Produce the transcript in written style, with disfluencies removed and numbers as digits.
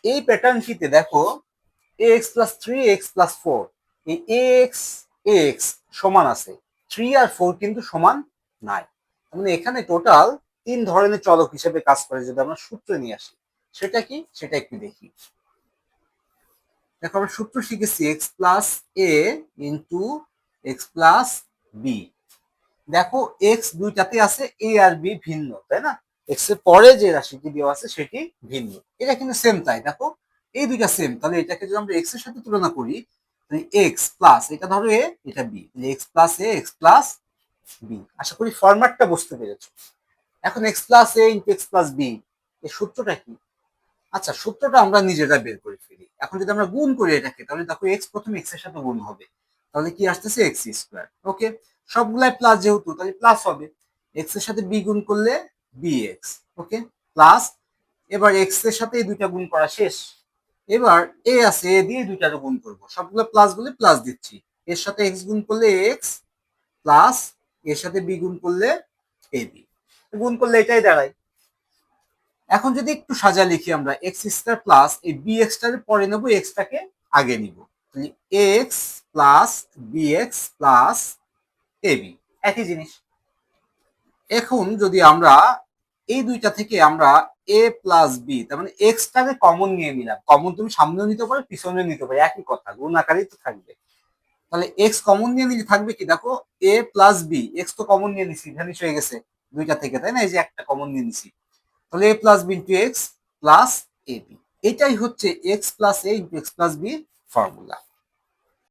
এই প্যাটার্নটিতে দেখো ax plus 3x plus 4, এই ax সমান আছে, 3 আর 4 কিন্তু সমান নাই। মানে এখানে টোটাল 3 ধরনের চলক হিসেবে কাজ করে। যদি আমরা সূত্র নিয়ে আসি, সেটা কি সেটা একটু দেখি। দেখো আমরা সূত্র শিখেছি x plus a into x plus B. দেখো এক্স দুইটাতে আছে, এ আর বি ভিন্ন, তাই না? এক্স এর পরে যে রাশিটি দেওয়া আছে সেটি ভিন্ন, এটা কিন্তু সেম। তাই দেখো এই দুইটা সেম, তাহলে এটাকে যদি আমরা এক্স এর সাথে তুলনা করি, তাহলে এক্স প্লাস এটা ধরো এ, এটা বি, এক্স প্লাস এ এক্স প্লাস বি। আশা করি ফরম্যাটটা বুঝতে পেরেছো। এখন x plus a into x plus B, এর সূত্রটা কি? আচ্ছা, সূত্রটা আমরা নিজেরা বের করে ফেলি। এখন যদি আমরা গুণ করি এটাকে, তাহলে দেখো এক্স প্রথমে এক্স এর সাথে গুণ হবে, তাহলে কি আসতেছে এক্স স্কোয়ার। ওকে, সবগুলাই প্লাস যেহেতু, তাহলে প্লাস হবে। এক্স এর সাথে বি গুণ করলে বি এক্স। ওকে, প্লাস। এবার এক্স এর সাথে এই দুইটা গুণ করা শেষ। এবার এ আছে, এ দিয়ে দুইটা গুণ করবো, সবগুলো প্লাস বলে প্লাস দিচ্ছি। এর সাথে এক্স গুণ করলে এক্স প্লাস, এর সাথে বি গুণ করলে এ বি, গুণ করলে এটাই দাঁড়ায়। এখন যদি একটু সাজা লিখি আমরা, এক্স স্কয়ার প্লাস এই বি এক্সটাকে পরে নেবো, এক্সটাকে আগে নিব, x plus b x plus a b, একই জিনিস। এখন যদি আমরা এই দুইটা থেকে আমরা এ প্লাস বি, তার মানে এক্সটাকে কমন নিয়ে নিলাম। কমন তুমি সামনেও নিতে পারো, পিছনেও নিতে পারো, একই কথা, গুণ আকারেই তো থাকবে। তাহলে এক্স কমন নিয়ে নিলে থাকবে কি, দেখো এ প্লাস বি, এক্স তো কমন নিয়ে নিছি, ভ্যানিশ হয়ে গেছে দুইটা থেকে, তাই না? এই যে একটা কমন নিয়ে নিছি, তাহলে a plus b into x plus a b. এটাই হচ্ছে x plus a into x plus b formula.